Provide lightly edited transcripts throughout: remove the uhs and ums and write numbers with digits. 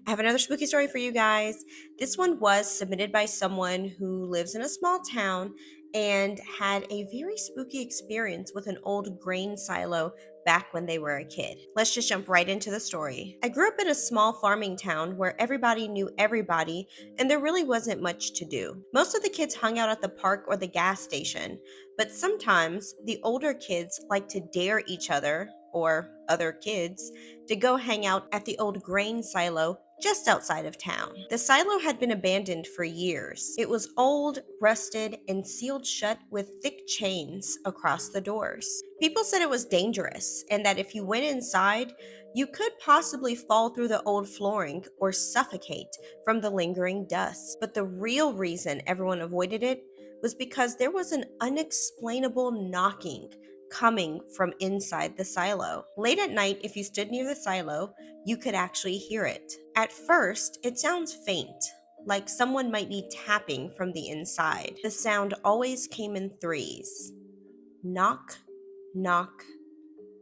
I have another spooky story for you guys. This one was submitted by someone who lives in a small town and had a very spooky experience with an old grain silo back when they were a kid. Let's just jump right into the story. I grew up in a small farming town where everybody knew everybody and there really wasn't much to do. Most of the kids hung out at the park or the gas station, but sometimes the older kids liked to dare each other or other kids to go hang out at the old grain silo just outside of town. The silo had been abandoned for years. It was old, rusted, and sealed shut with thick chains across the doors. People said it was dangerous and that if you went inside, you could possibly fall through the old flooring or suffocate from the lingering dust. But the real reason everyone avoided it was because there was an unexplainable knocking coming from inside the silo. Late at night, if you stood near the silo, you could actually hear it. At first, it sounds faint, like someone might be tapping from the inside. The sound always came in threes: knock, knock,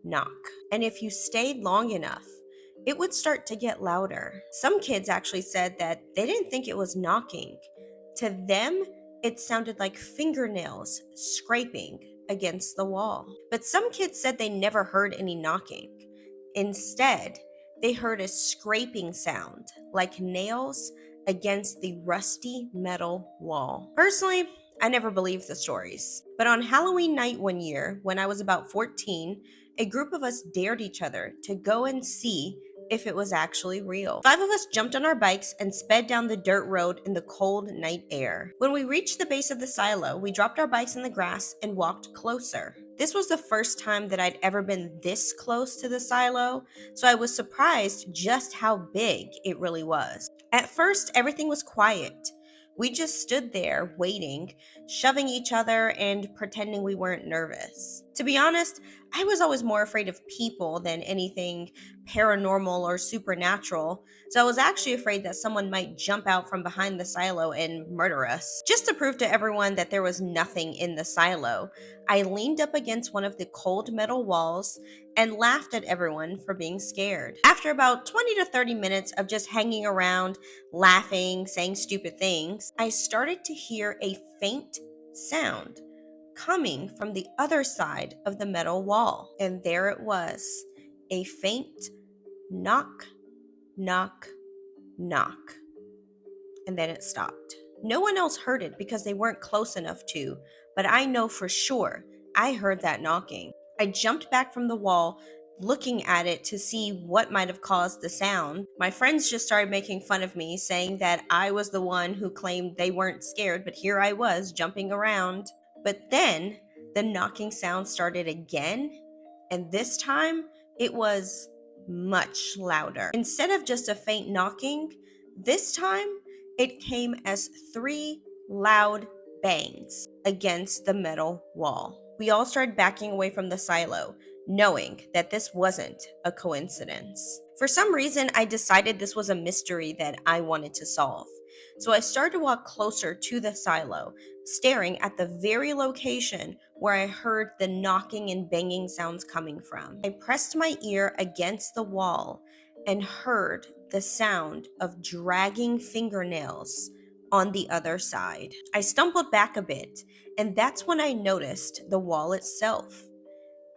knock. And if you stayed long enough, it would start to get louder. Some kids actually said that they didn't think it was knocking. To them, it sounded like fingernails scraping against the wall. But some kids said they never heard any knocking. Instead, they heard a scraping sound like nails against the rusty metal wall. Personally, I never believed the stories. But on Halloween night one year, when I was about 14, a group of us dared each other to go and see if it was actually real. 5 of us jumped on our bikes and sped down the dirt road in the cold night air. When we reached the base of the silo, we dropped our bikes in the grass and walked closer. This was the first time that I'd ever been this close to the silo, so I was surprised just how big it really was. At first, everything was quiet. We just stood there waiting, shoving each other and pretending we weren't nervous. To be honest, I was always more afraid of people than anything paranormal or supernatural, so I was actually afraid that someone might jump out from behind the silo and murder us. Just to prove to everyone that there was nothing in the silo, I leaned up against one of the cold metal walls and laughed at everyone for being scared. After about 20 to 30 minutes of just hanging around, laughing, saying stupid things, I started to hear a faint sound coming from the other side of the metal wall. And there it was, a faint knock, knock, knock. And then it stopped. No one else heard it because they weren't close enough to, but I know for sure I heard that knocking. I jumped back from the wall, looking at it to see what might have caused the sound. My friends just started making fun of me, saying that I was the one who claimed they weren't scared, but here I was jumping around. But then the knocking sound started again, and this time it was much louder. Instead of just a faint knocking, this time it came as 3 loud bangs against the metal wall. We all started backing away from the silo, knowing that this wasn't a coincidence. For some reason, I decided this was a mystery that I wanted to solve. So I started to walk closer to the silo, staring at the very location where I heard the knocking and banging sounds coming from. I pressed my ear against the wall and heard the sound of dragging fingernails on the other side. I stumbled back a bit, and that's when I noticed the wall itself.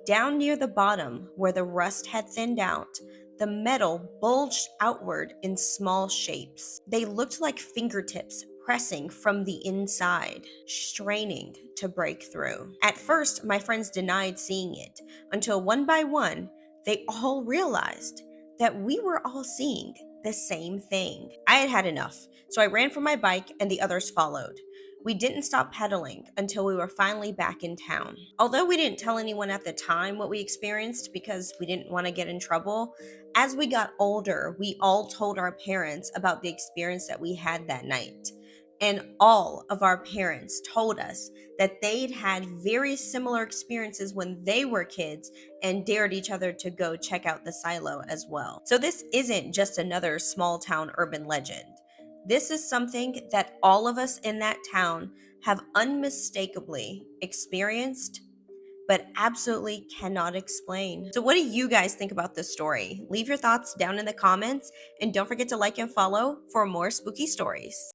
Down near the bottom, where the rust had thinned out, the metal bulged outward in small shapes. They looked like fingertips pressing from the inside, straining to break through. At first, my friends denied seeing it, until one by one, they all realized that we were all seeing the same thing. I had had enough, so I ran for my bike and the others followed. We didn't stop pedaling until we were finally back in town. Although we didn't tell anyone at the time what we experienced because we didn't want to get in trouble, as we got older, we all told our parents about the experience that we had that night. And all of our parents told us that they'd had very similar experiences when they were kids and dared each other to go check out the silo as well. So this isn't just another small town urban legend. This is something that all of us in that town have unmistakably experienced, but absolutely cannot explain. So, what do you guys think about this story? Leave your thoughts down in the comments, and don't forget to like and follow for more spooky stories.